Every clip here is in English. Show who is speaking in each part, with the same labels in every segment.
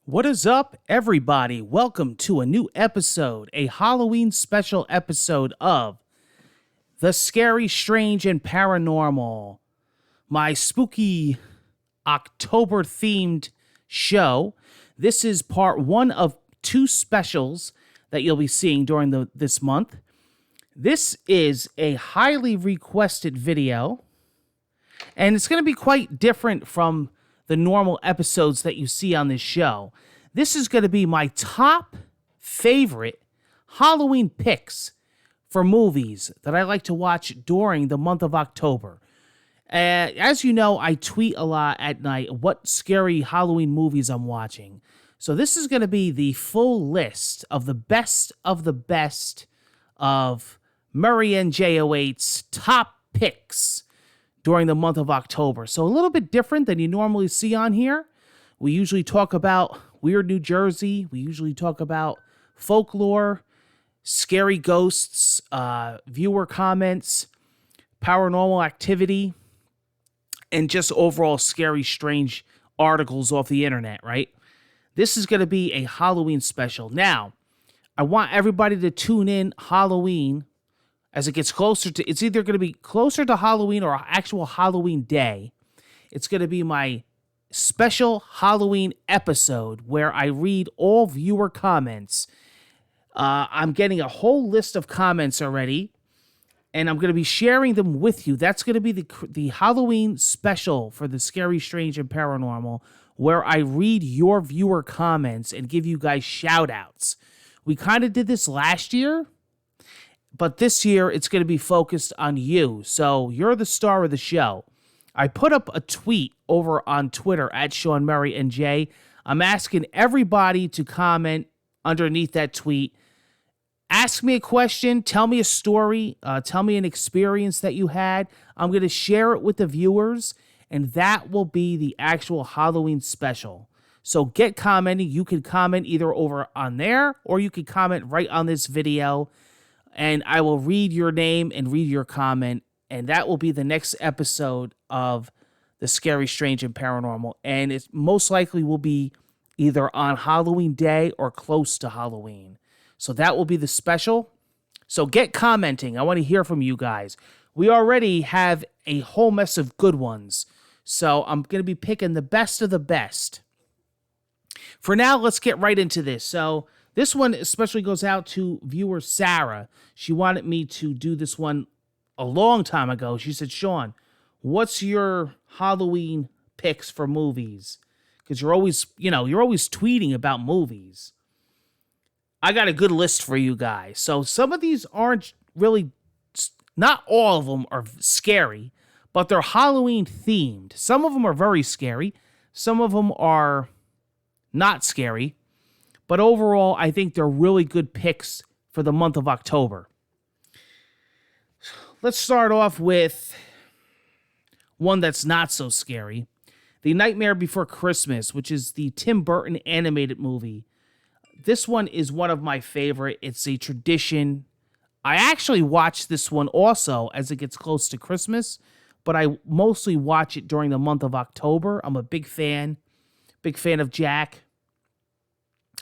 Speaker 1: What is up, everybody? Welcome to a new episode, a Halloween special episode of The Scary, Strange, and Paranormal, my spooky October themed show. This is part one of two specials that you'll be seeing during this month. This is a highly requested video, and it's going to be quite different from the normal episodes that you see on this show. This is going to be my top favorite Halloween picks for movies that I like to watch during the month of October. As you know, I tweet a lot at night what scary Halloween movies I'm watching. So this is going to be the full list of the best of Murray and J08's top picks during the month of October. So a little bit different than you normally see on here. We usually talk about Weird New Jersey. We usually talk about folklore, scary ghosts, viewer comments, paranormal activity, and just overall scary, strange articles off the internet, right? This is going to be a Halloween special. Now, I want everybody to tune in Halloween as it gets closer to, it's either going to be closer to Halloween or actual Halloween day. It's going to be my special Halloween episode where I read all viewer comments. I'm getting a whole list of comments already, and I'm going to be sharing them with you. That's going to be the Halloween special for the Scary, Strange, and Paranormal, where I read your viewer comments and give you guys shout outs. We kind of did this last year, but this year, it's going to be focused on you. So you're the star of the show. I put up a tweet over on Twitter at Sean Murray and Jay. I'm asking everybody to comment underneath that tweet. Ask me a question. Tell me a story. Tell me an experience that you had. I'm going to share it with the viewers, and that will be the actual Halloween special. So get commenting. You can comment either over on there, or you can comment right on this video. And I will read your name and read your comment, and that will be the next episode of The Scary, Strange, and Paranormal. And it most likely will be either on Halloween Day or close to Halloween. So that will be the special. So get commenting. I want to hear from you guys. We already have a whole mess of good ones. So I'm going to be picking the best of the best. For now, let's get right into this. So this one especially goes out to viewer Sarah. She wanted me to do this one a long time ago. She said, Sean, what's your Halloween picks for movies? Because you're always tweeting about movies. I got a good list for you guys. So some of these aren't really, not all of them are scary, but they're Halloween themed. Some of them are very scary. Some of them are not scary. But overall, I think they're really good picks for the month of October. Let's start off with one that's not so scary. The Nightmare Before Christmas, which is the Tim Burton animated movie. This one is one of my favorite. It's a tradition. I actually watch this one also as it gets close to Christmas, but I mostly watch it during the month of October. I'm a big fan of Jack.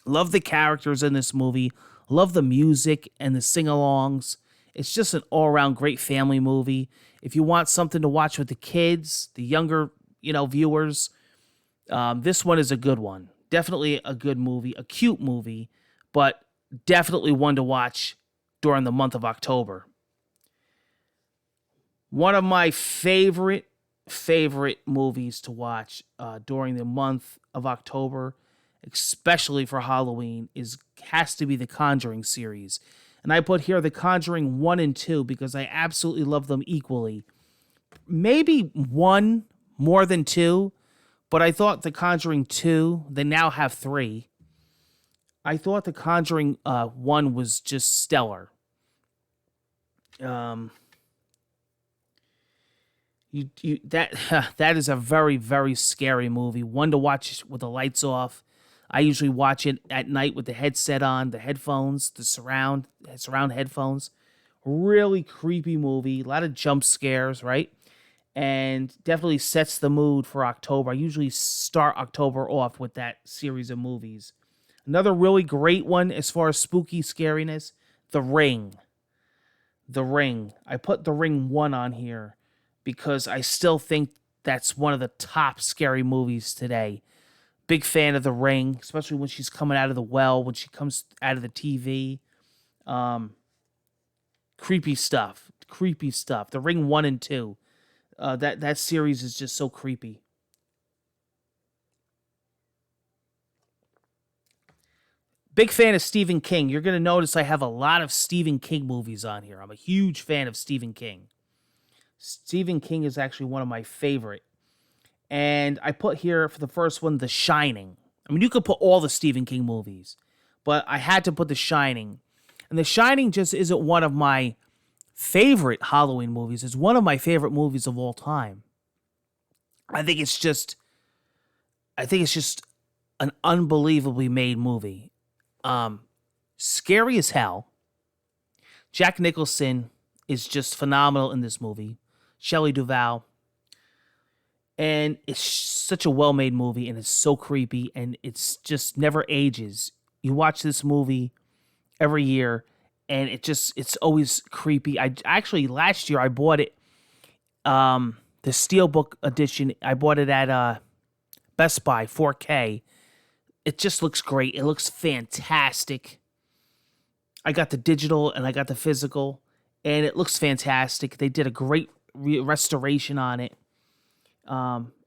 Speaker 1: Love the characters in this movie. Love the music and the sing-alongs. It's just an all-around great family movie. If you want something to watch with the kids, the younger, viewers, this one is a good one. Definitely a good movie, a cute movie, but definitely one to watch during the month of October. One of my favorite movies to watch during the month of October, especially for Halloween, has to be the Conjuring series. And I put here the Conjuring 1 and 2 because I absolutely love them equally. Maybe 1 more than 2, but I thought the Conjuring 2, they now have 3. I thought the Conjuring 1 was just stellar. That is a very, very scary movie. One to watch with the lights off. I usually watch it at night with the headset on, the headphones, the surround headphones. Really creepy movie. A lot of jump scares, right? and definitely sets the mood for October. I usually start October off with that series of movies. Another really great one as far as spooky scariness, The Ring. The Ring. I put The Ring 1 on here because I still think that's one of the top scary movies today. Big fan of The Ring, especially when she's coming out of the well, when she comes out of the TV. Um, Creepy stuff. Creepy stuff. The Ring 1 and 2. That series is just so creepy. Big fan of Stephen King. You're going to notice I have a lot of Stephen King movies on here. I'm a huge fan of Stephen King. Stephen King is actually one of my favorite. And I put here for the first one, The Shining. I mean, you could put all the Stephen King movies, but I had to put The Shining. And The Shining just isn't one of my favorite Halloween movies. It's one of my favorite movies of all time. I think it's just an unbelievably made movie. Scary as hell. Jack Nicholson is just phenomenal in this movie. Shelley Duvall. And it's such a well-made movie, and it's so creepy, and it's just never ages. You watch this movie every year, and it's always creepy. I actually, last year I bought it, the Steelbook edition. I bought it at Best Buy, 4K. It just looks great. It looks fantastic. I got the digital and I got the physical, and it looks fantastic. They did a great restoration on it.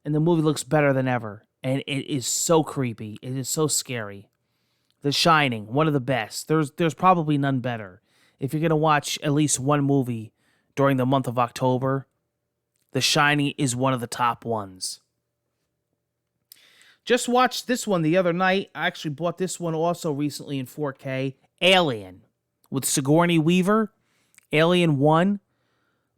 Speaker 1: And the movie looks better than ever. And it is so creepy. It is so scary. The Shining, one of the best. There's probably none better. If you're going to watch at least one movie during the month of October, The Shining is one of the top ones. Just watched this one the other night. I actually bought this one also recently in 4K. Alien with Sigourney Weaver. Alien 1.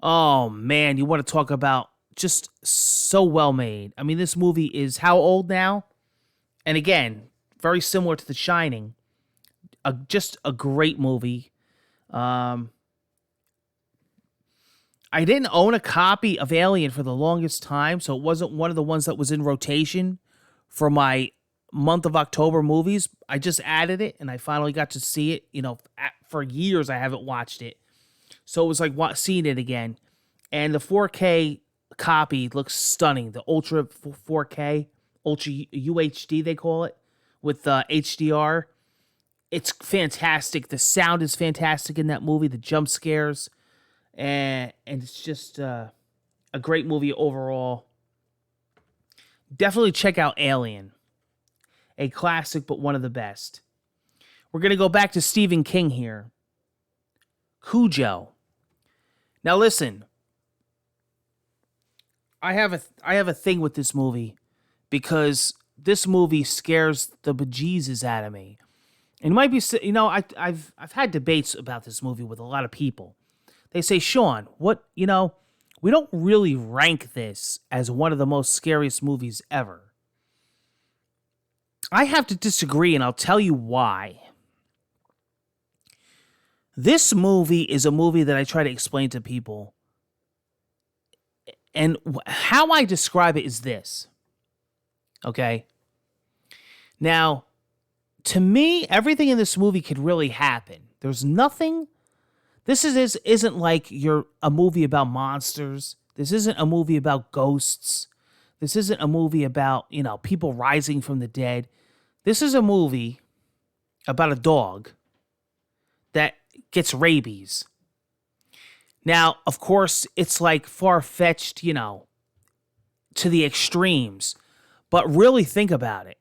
Speaker 1: Oh, man, you want to talk about just so well made. I mean, this movie is how old now? And again, very similar to The Shining. Just a great movie. I didn't own a copy of Alien for the longest time, so it wasn't one of the ones that was in rotation for my month of October movies. I just added it, and I finally got to see it. You know, for years I haven't watched it. So it was like seeing it again. And the 4K copy looks stunning. The Ultra 4K, Ultra UHD they call it, with HDR. It's fantastic. The sound is fantastic in that movie. The jump scares. And it's just a great movie overall. Definitely check out Alien. A classic, but one of the best. We're going to go back to Stephen King here. Cujo. Now listen. I have a thing with this movie because this movie scares the bejesus out of me. And you might be, you know, I've had debates about this movie with a lot of people. They say, Sean, what, you know, we don't really rank this as one of the most scariest movies ever. I have to disagree, and I'll tell you why. This movie is a movie that I try to explain to people. And how I describe it is this. Okay? Now, to me, everything in this movie could really happen. There's nothing. This isn't like a movie about monsters. This isn't a movie about ghosts. This isn't a movie about, you know, people rising from the dead. This is a movie about a dog that gets rabies. Now, of course, it's like far-fetched, you know, to the extremes. But really think about it.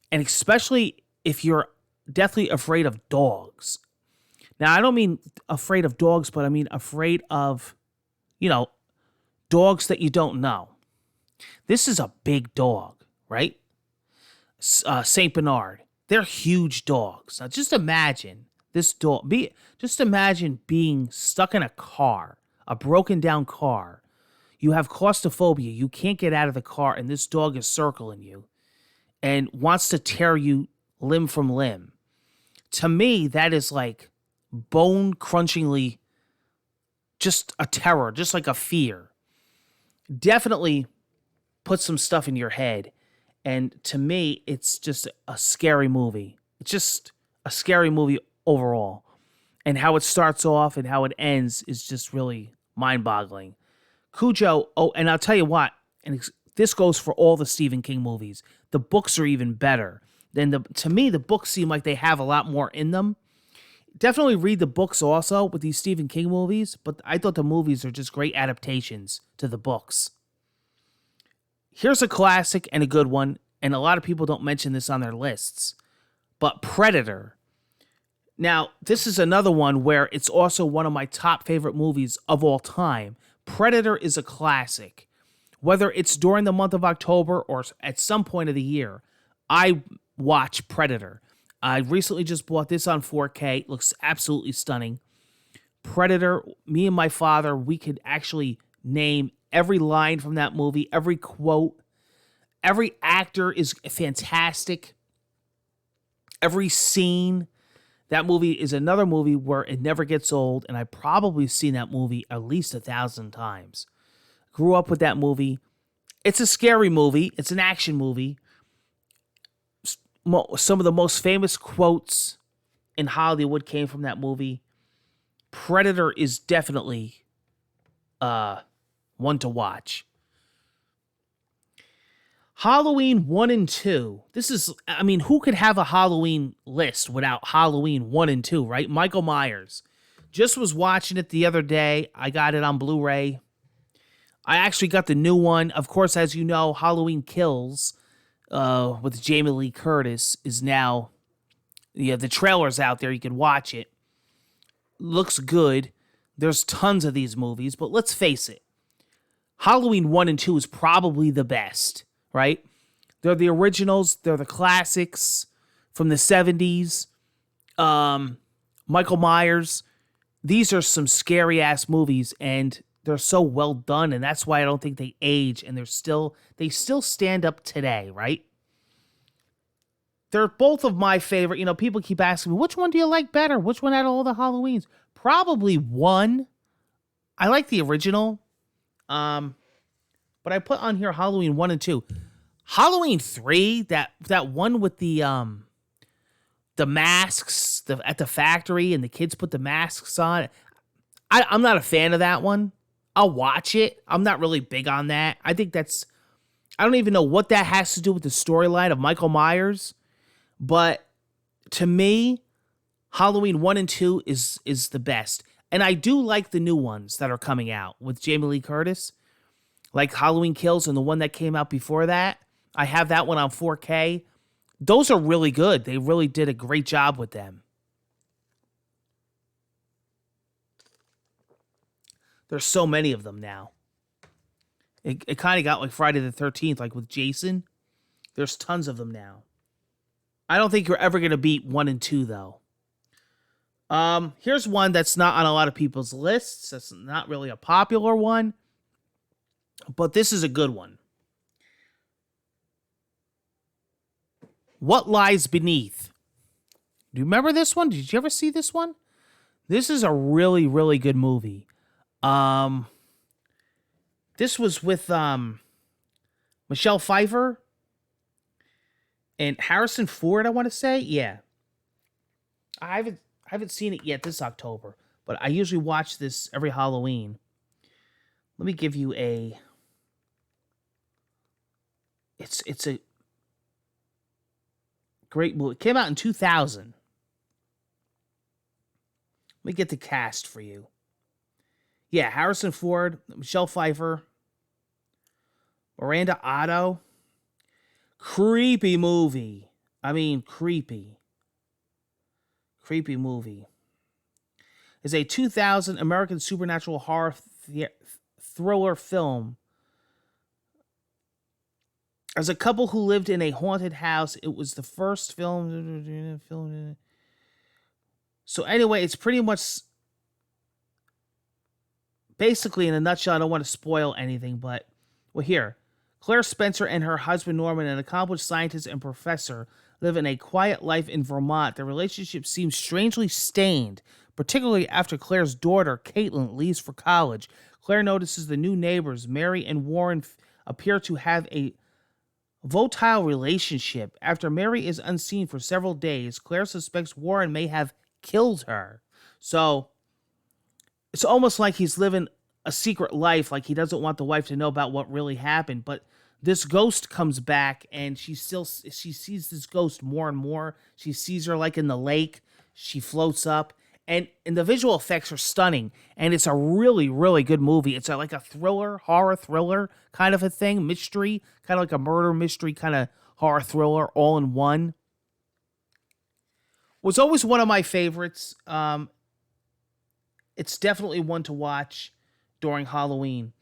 Speaker 1: And especially if you're deathly afraid of dogs. Now, I don't mean afraid of dogs, but I mean afraid of, you know, dogs that you don't know. This is a big dog, right? Saint Bernard. They're huge dogs. Now, just imagine this dog. Just imagine being stuck in a car, a broken down car. You have claustrophobia. You can't get out of the car, and this dog is circling you and wants to tear you limb from limb. To me, that is like bone-crunchingly just a terror, just like a fear. definitely puts some stuff in your head. And to me, it's just a scary movie. It's just a scary movie overall. And how it starts off and how it ends is just really mind-boggling. Cujo, oh, and I'll tell you what, this goes for all the Stephen King movies. The books are even better. To me, the books seem like they have a lot more in them. Definitely read the books also with these Stephen King movies, but I thought the movies are just great adaptations to the books. Here's a classic and a good one, and a lot of people don't mention this on their lists, but Predator. Now, this is another one where it's also one of my top favorite movies of all time. Predator is a classic. Whether it's during the month of October or at some point of the year, I watch Predator. I recently just bought this on 4K. It looks absolutely stunning. Predator, me and my father, we could actually name every line from that movie, every quote. Every actor is fantastic. Every scene. That movie is another movie where it never gets old, and I've probably seen that movie at least 1,000 times. Grew up with that movie. It's a scary movie. It's an action movie. Some of the most famous quotes in Hollywood came from that movie. Predator is definitely one to watch. Halloween 1 and 2. Who could have a Halloween list without Halloween 1 and 2, right? Michael Myers. Just was watching it the other day. I got it on Blu-ray. I actually got the new one. Of course, as you know, Halloween Kills with Jamie Lee Curtis is now... Yeah, the trailer's out there. You can watch it. Looks good. There's tons of these movies, but let's face it. Halloween 1 and 2 is probably the best, right? They're the originals. They're the classics from the 70s. Michael Myers. These are some scary-ass movies, and they're so well done, and that's why I don't think they age, and they still stand up today, right? They're both of my favorite. You know, people keep asking me, which one do you like better? Which one out of all the Halloweens? Probably 1. I like the original. But I put on here Halloween 1 and 2. Halloween 3, that one with the masks at the factory and the kids put the masks on. I'm not a fan of that one. I'll watch it. I'm not really big on that. I don't even know what that has to do with the storyline of Michael Myers. But to me, Halloween 1 and 2 is the best. And I do like the new ones that are coming out with Jamie Lee Curtis. Like Halloween Kills and the one that came out before that. I have that one on 4K. Those are really good. They really did a great job with them. There's so many of them now. It kind of got like Friday the 13th, like with Jason. There's tons of them now. I don't think you're ever going to beat 1 and 2, though. Here's one that's not on a lot of people's lists. That's not really a popular one. But this is a good one. What Lies Beneath? Do you remember this one? Did you ever see this one? This is a really, really good movie. This was with Michelle Pfeiffer and Harrison Ford, I want to say. Yeah. I haven't seen it yet this October, but I usually watch this every Halloween. Let me give you a... It's a great movie. It came out in 2000. Let me get the cast for you. Yeah, Harrison Ford, Michelle Pfeiffer, Miranda Otto. Creepy movie. Creepy. Creepy movie. It's a 2000 American supernatural horror thriller film. As a couple who lived in a haunted house, it was the first film. So anyway, it's pretty much... Basically, in a nutshell, I don't want to spoil anything, but... Well, here. Claire Spencer and her husband Norman, an accomplished scientist and professor, live in a quiet life in Vermont. Their relationship seems strangely stained particularly after Claire's daughter, Caitlin, leaves for college. Claire notices the new neighbors, Mary and Warren, appear to have a volatile relationship. After Mary is unseen for several days, Claire suspects Warren may have killed her. So it's almost like he's living a secret life, like he doesn't want the wife to know about what really happened. But this ghost comes back, and she sees this ghost more and more. She sees her like in the lake. She floats up, and the visual effects are stunning. And it's a really, really good movie. It's like a thriller, horror thriller kind of a thing, mystery, kind of like a murder mystery kind of horror thriller, all in one. Was always one of my favorites. It's definitely one to watch during Halloween.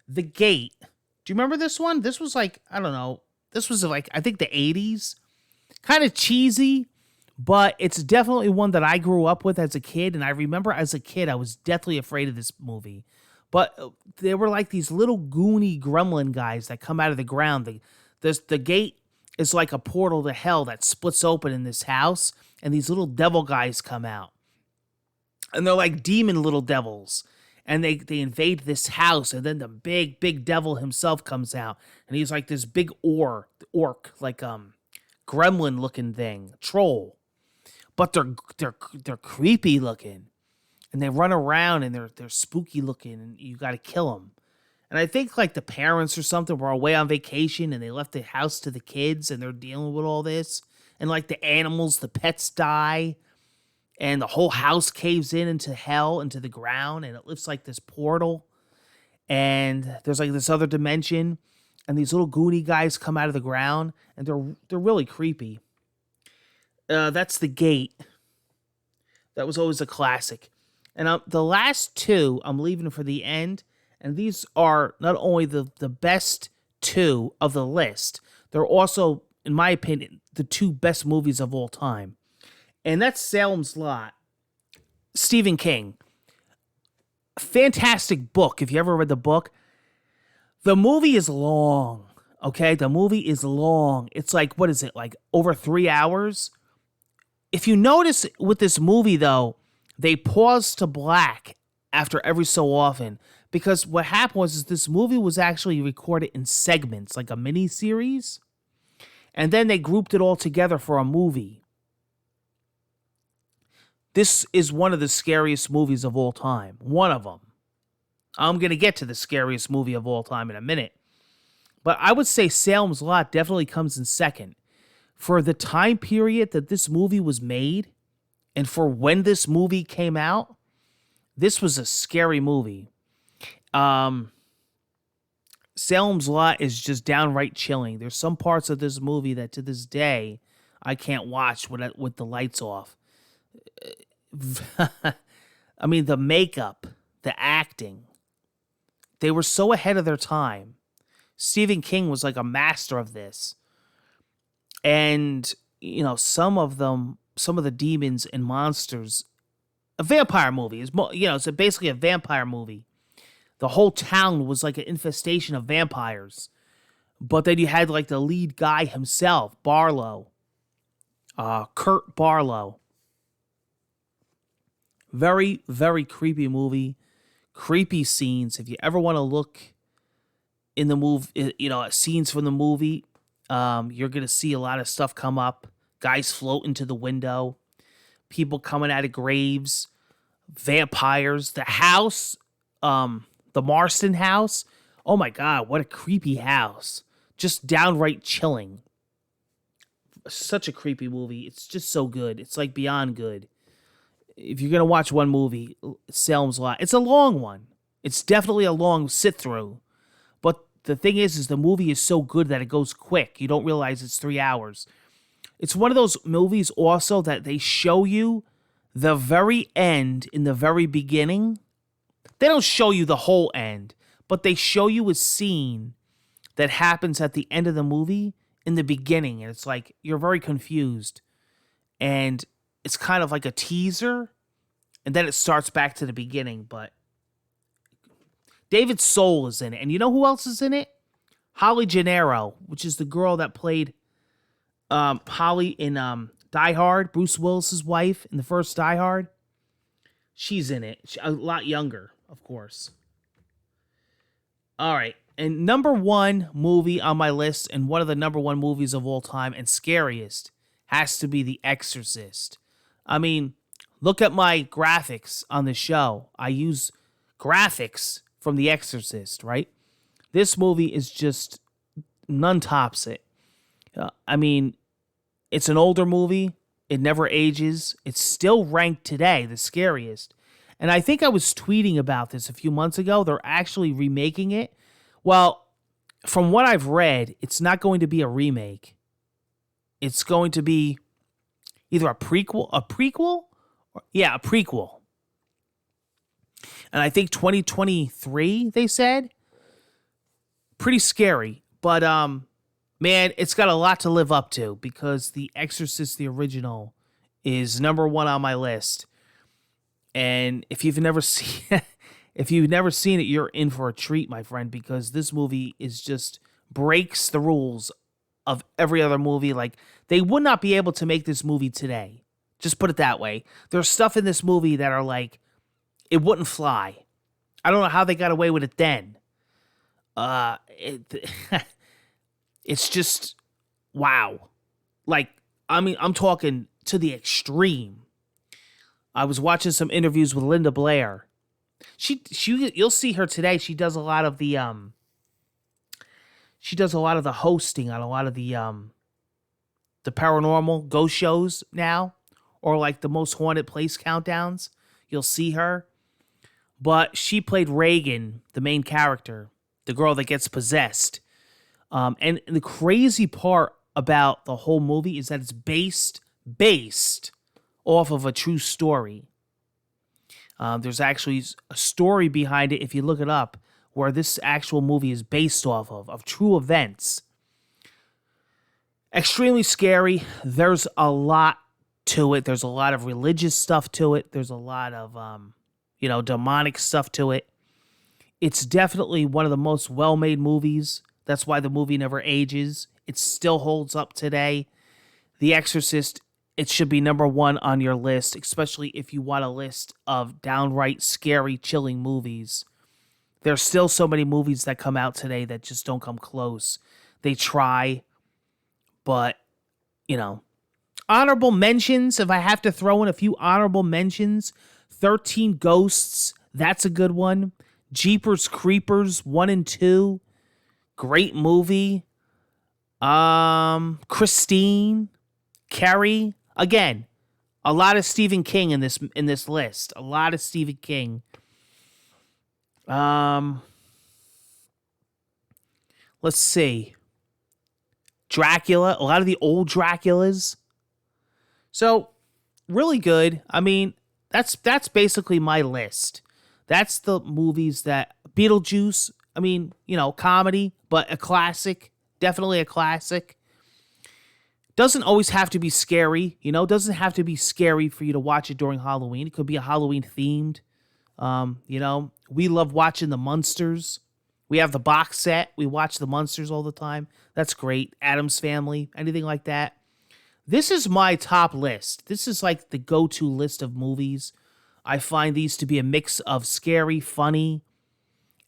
Speaker 1: The Gate. Do you remember this one? This was like, I don't know. This was like, I think the 80s. Kind of cheesy, but it's definitely one that I grew up with as a kid. And I remember as a kid, I was deathly afraid of this movie. But there were like these little goony gremlin guys that come out of the ground. The gate is like a portal to hell that splits open in this house. And these little devil guys come out. And they're like demon little devils. And they invade this house. And then the big devil himself comes out. And he's like this big orc, like gremlin looking thing, troll. But they're creepy looking. And they run around and they're spooky looking. And you got to kill them. And I think like the parents or something were away on vacation. And they left the house to the kids. And they're dealing with all this. And like the animals, the pets die. And the whole house caves in into hell, into the ground, and it lifts like this portal. And there's like this other dimension, and these little goony guys come out of the ground, and they're really creepy. That's The Gate. That was always a classic. And the last two, I'm leaving for the end, and these are not only the best two of the list, they're also, in my opinion, the two best movies of all time. And that's Salem's Lot. Stephen King. Fantastic book, if you ever read the book. The movie is long, okay? The movie is long. It's like, what is it, like over 3 hours? If you notice with this movie, though, they pause to black after every so often. Because what happened was this movie was actually recorded in segments, like a mini-series. And then they grouped it all together for a movie. This is one of the scariest movies of all time. One of them. I'm going to get to the scariest movie of all time in a minute. But I would say Salem's Lot definitely comes in second. For the time period that this movie was made, and for when this movie came out, this was a scary movie. Salem's Lot is just downright chilling. There's some parts of this movie that to this day I can't watch with the lights off. I mean, the makeup, the acting, they were so ahead of their time. Stephen King was like a master of this. And, you know, some of the demons and monsters, a vampire movie is, you know, it's basically a vampire movie. The whole town was like an infestation of vampires. But then you had like the lead guy himself, Barlow, Kurt Barlow. Very, very creepy movie. Creepy scenes. If you ever want to look in the movie, you know, scenes from the movie, you're going to see a lot of stuff come up. Guys float into the window. People coming out of graves. Vampires. The house, the Marston house. Oh my God, what a creepy house. Just downright chilling. Such a creepy movie. It's just so good. It's like beyond good. If you're going to watch one movie, Salem's Lot, it's a long one. It's definitely a long sit-through. But the thing is the movie is so good that it goes quick. You don't realize it's 3 hours. It's one of those movies also that they show you the very end in the very beginning. They don't show you the whole end, but they show you a scene that happens at the end of the movie in the beginning. And it's like, you're very confused. And it's kind of like a teaser, and then it starts back to the beginning. But David Soul is in it. And you know who else is in it? Holly Gennaro, which is the girl that played Holly in Die Hard, Bruce Willis's wife in the first Die Hard. She's in it. A lot younger, of course. All right. And number one movie on my list, and one of the number one movies of all time and scariest, has to be The Exorcist. I mean, look at my graphics on the show. I use graphics from The Exorcist, right? This movie is just, none tops it. I mean, it's an older movie. It never ages. It's still ranked today the scariest. And I think I was tweeting about this a few months ago. They're actually remaking it. Well, from what I've read, it's not going to be a remake. It's going to be either a prequel, a prequel. And I think 2023, they said. Pretty scary. But, man, it's got a lot to live up to, because The Exorcist, the original, is number one on my list. And if you've never seen it, you're in for a treat, my friend, because this movie is just breaks the rules of every other movie. Like, they would not be able to make this movie today. Just put it that way. There's stuff in this movie that are like, it wouldn't fly. I don't know how they got away with it then. It's just, wow. Like, I mean, I'm talking to the extreme. I was watching some interviews with Linda Blair. You'll see her today. She does a lot of the hosting on a lot of the paranormal ghost shows now, or like the most haunted place countdowns. You'll see her. But she played Reagan, the main character, the girl that gets possessed. And the crazy part about the whole movie is that it's based off of a true story. There's actually a story behind it, if you look it up, where this actual movie is based off of true events. Extremely scary. There's a lot to it. There's a lot of religious stuff to it. There's a lot of, demonic stuff to it. It's definitely one of the most well-made movies. That's why the movie never ages. It still holds up today. The Exorcist, it should be number one on your list, especially if you want a list of downright scary, chilling movies. There's still so many movies that come out today that just don't come close. They try, but, honorable mentions, if I have to throw in a few honorable mentions, 13 Ghosts, that's a good one. Jeepers Creepers 1 and 2, great movie. Christine, Carrie, again, a lot of Stephen King in this list. A lot of Stephen King. Let's see. Dracula, a lot of the old Draculas. So, really good. I mean, that's basically my list. That's the movies that Beetlejuice, I mean, comedy, but a classic, definitely a classic. Doesn't always have to be scary, doesn't have to be scary for you to watch it during Halloween. It could be a Halloween themed. We love watching the Munsters. We have the box set. We watch the Munsters all the time. That's great. Addams Family, anything like that. This is my top list. This is like the go-to list of movies. I find these to be a mix of scary, funny,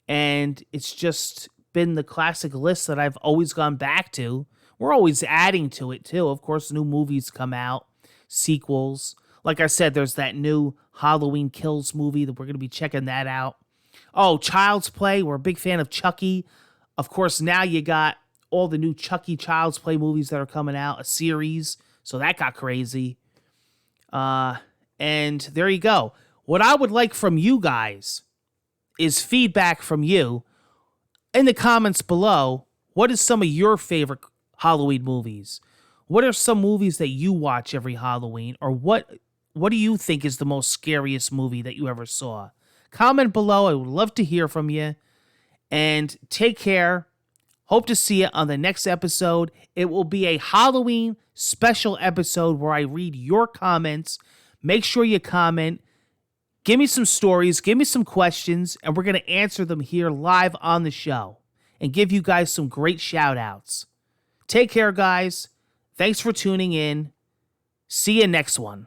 Speaker 1: and it's just been the classic list that I've always gone back to. We're always adding to it, too. Of course, new movies come out, sequels. Like I said, there's that new Halloween Kills movie that we're going to be checking that out. Oh, Child's Play. We're a big fan of Chucky. Of course, now you got all the new Chucky Child's Play movies that are coming out, a series. So that got crazy. And there you go. What I would like from you guys is feedback from you in the comments below. What is some of your favorite Halloween movies? What are some movies that you watch every Halloween? Or what do you think is the most scariest movie that you ever saw? Comment below. I would love to hear from you. And take care. Hope to see you on the next episode. It will be a Halloween special episode where I read your comments. Make sure you comment. Give me some stories. Give me some questions. And we're going to answer them here live on the show. And give you guys some great shout outs. Take care, guys. Thanks for tuning in. See you next one.